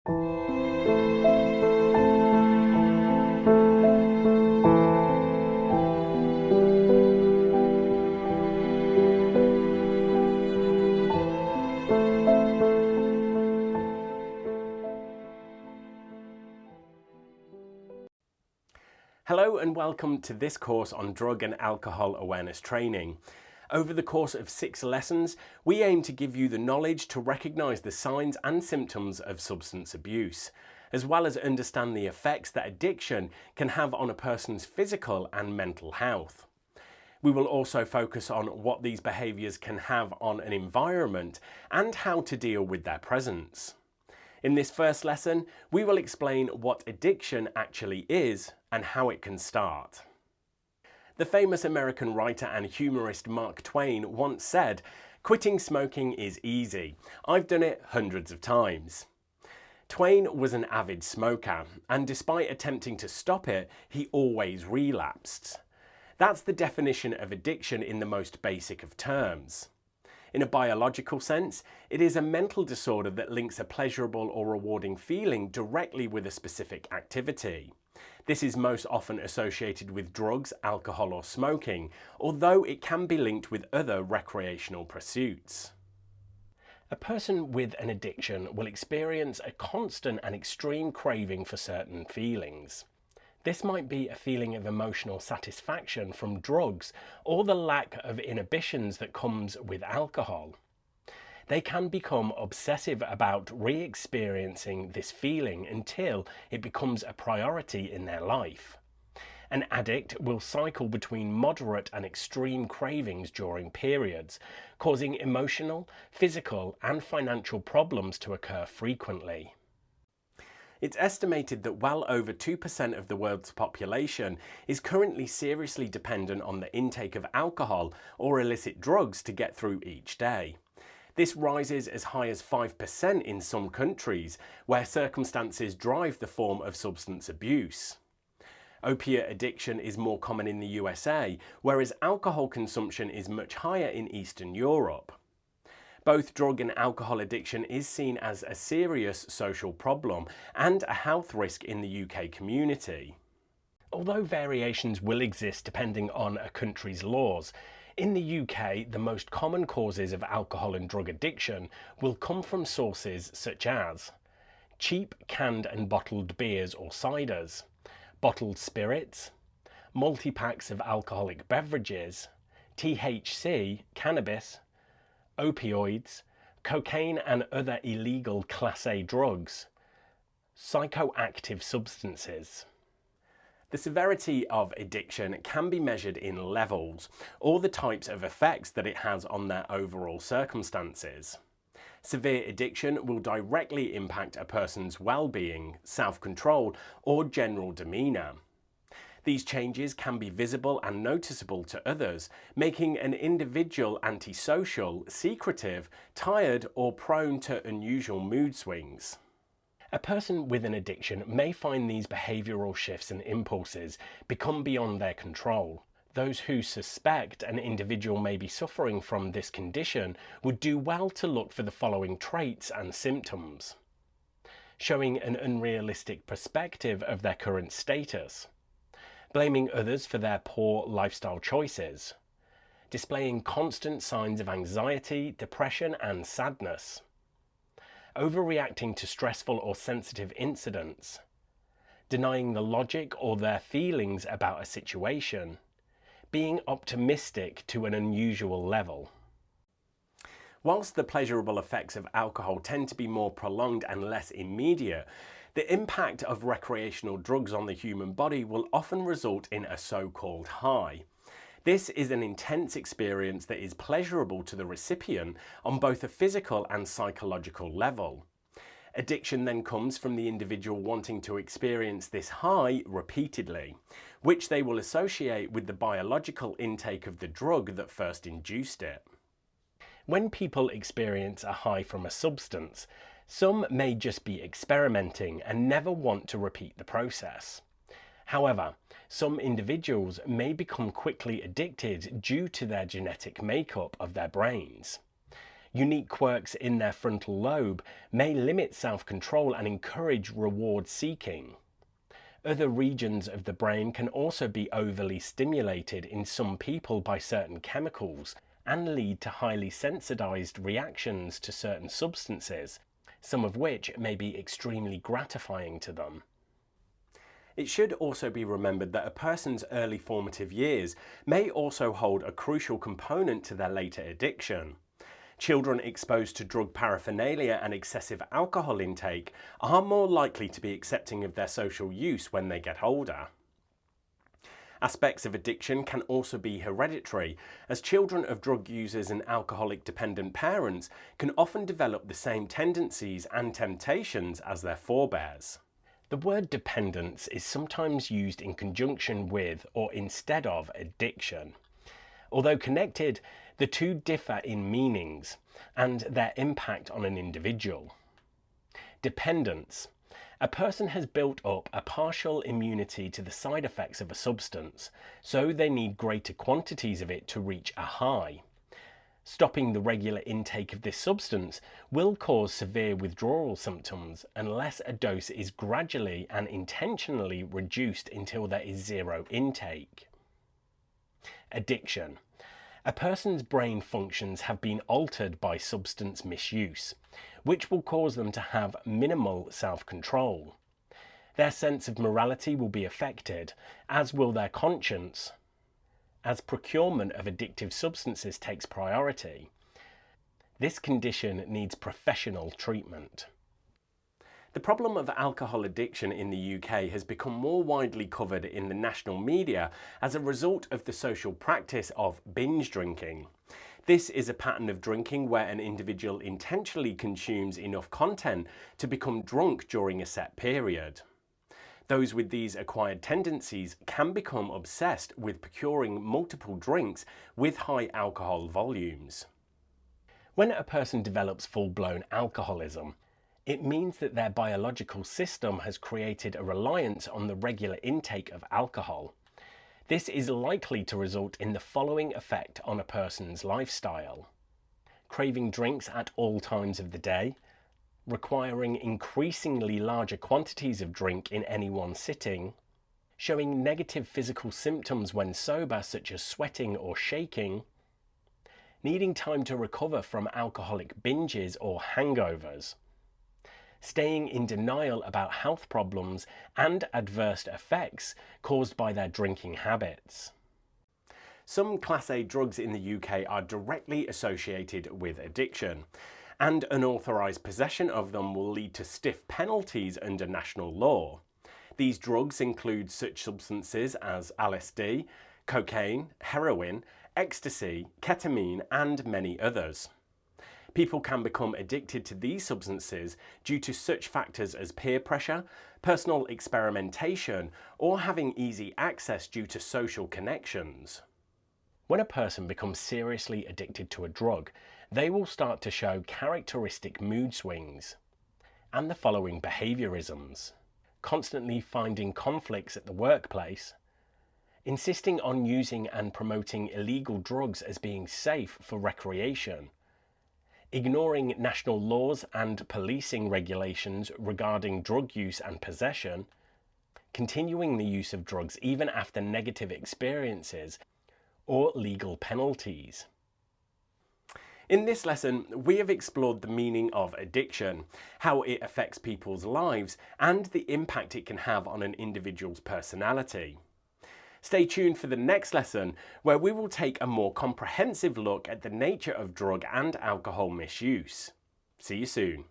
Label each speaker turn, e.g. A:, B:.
A: Hello and welcome to this course on drug and alcohol awareness training. Over the course of 6 lessons, we aim to give you the knowledge to recognise the signs and symptoms of substance abuse, as well as understand the effects that addiction can have on a person's physical and mental health. We will also focus on what these behaviours can have on an environment and how to deal with their presence. In this first lesson, we will explain what addiction actually is and how it can start. The famous American writer and humorist Mark Twain once said, "Quitting smoking is easy. I've done it hundreds of times." Twain was an avid smoker, and despite attempting to stop it, he always relapsed. That's the definition of addiction in the most basic of terms. In a biological sense, it is a mental disorder that links a pleasurable or rewarding feeling directly with a specific activity. This is most often associated with drugs, alcohol or smoking, although it can be linked with other recreational pursuits. A person with an addiction will experience a constant and extreme craving for certain feelings. This might be a feeling of emotional satisfaction from drugs or the lack of inhibitions that comes with alcohol. They can become obsessive about re-experiencing this feeling until it becomes a priority in their life. An addict will cycle between moderate and extreme cravings during periods, causing emotional, physical and financial problems to occur frequently. It's estimated that well over 2% of the world's population is currently seriously dependent on the intake of alcohol or illicit drugs to get through each day. This rises as high as 5% in some countries, where circumstances drive the form of substance abuse. Opiate addiction is more common in the USA, whereas alcohol consumption is much higher in Eastern Europe. Both drug and alcohol addiction is seen as a serious social problem and a health risk in the UK community. Although variations will exist depending on a country's laws, in the UK the most common causes of alcohol and drug addiction will come from sources such as cheap canned and bottled beers or ciders, bottled spirits, multi-packs of alcoholic beverages, THC, cannabis, opioids, cocaine and other illegal Class A drugs, psychoactive substances. The severity of addiction can be measured in levels, or the types of effects that it has on their overall circumstances. Severe addiction will directly impact a person's well-being, self-control, or general demeanour. These changes can be visible and noticeable to others, making an individual antisocial, secretive, tired, or prone to unusual mood swings. A person with an addiction may find these behavioural shifts and impulses become beyond their control. Those who suspect an individual may be suffering from this condition would do well to look for the following traits and symptoms: showing an unrealistic perspective of their current status, blaming others for their poor lifestyle choices, displaying constant signs of anxiety, depression and sadness, overreacting to stressful or sensitive incidents, denying the logic or their feelings about a situation, being optimistic to an unusual level. Whilst the pleasurable effects of alcohol tend to be more prolonged and less immediate, the impact of recreational drugs on the human body will often result in a so-called high. This is an intense experience that is pleasurable to the recipient on both a physical and psychological level. Addiction then comes from the individual wanting to experience this high repeatedly, which they will associate with the biological intake of the drug that first induced it. When people experience a high from a substance, some may just be experimenting and never want to repeat the process. However, some individuals may become quickly addicted due to their genetic makeup of their brains. Unique quirks in their frontal lobe may limit self-control and encourage reward seeking. Other regions of the brain can also be overly stimulated in some people by certain chemicals and lead to highly sensitized reactions to certain substances, some of which may be extremely gratifying to them. It should also be remembered that a person's early formative years may also hold a crucial component to their later addiction. Children exposed to drug paraphernalia and excessive alcohol intake are more likely to be accepting of their social use when they get older. Aspects of addiction can also be hereditary, as children of drug users and alcoholic-dependent parents can often develop the same tendencies and temptations as their forebears. The word dependence is sometimes used in conjunction with or instead of addiction. Although connected, the two differ in meanings and their impact on an individual. Dependence. A person has built up a partial immunity to the side effects of a substance, so they need greater quantities of it to reach a high. Stopping the regular intake of this substance will cause severe withdrawal symptoms unless a dose is gradually and intentionally reduced until there is zero intake. Addiction. A person's brain functions have been altered by substance misuse, which will cause them to have minimal self-control. Their sense of morality will be affected, as will their conscience, as procurement of addictive substances takes priority. This condition needs professional treatment. The problem of alcohol addiction in the UK has become more widely covered in the national media as a result of the social practice of binge drinking. This is a pattern of drinking where an individual intentionally consumes enough content to become drunk during a set period. Those with these acquired tendencies can become obsessed with procuring multiple drinks with high alcohol volumes. When a person develops full-blown alcoholism, it means that their biological system has created a reliance on the regular intake of alcohol. This is likely to result in the following effect on a person's lifestyle: craving drinks at all times of the day, requiring increasingly larger quantities of drink in any one sitting, showing negative physical symptoms when sober such as sweating or shaking, needing time to recover from alcoholic binges or hangovers, staying in denial about health problems and adverse effects caused by their drinking habits. Some Class A drugs in the UK are directly associated with addiction, and unauthorised possession of them will lead to stiff penalties under national law. These drugs include such substances as LSD, cocaine, heroin, ecstasy, ketamine, and many others. People can become addicted to these substances due to such factors as peer pressure, personal experimentation, or having easy access due to social connections. When a person becomes seriously addicted to a drug, they will start to show characteristic mood swings and the following behaviorisms: constantly finding conflicts at the workplace, insisting on using and promoting illegal drugs as being safe for recreation, ignoring national laws and policing regulations regarding drug use and possession, continuing the use of drugs even after negative experiences or legal penalties. In this lesson, we have explored the meaning of addiction, how it affects people's lives, and the impact it can have on an individual's personality. Stay tuned for the next lesson, where we will take a more comprehensive look at the nature of drug and alcohol misuse. See you soon.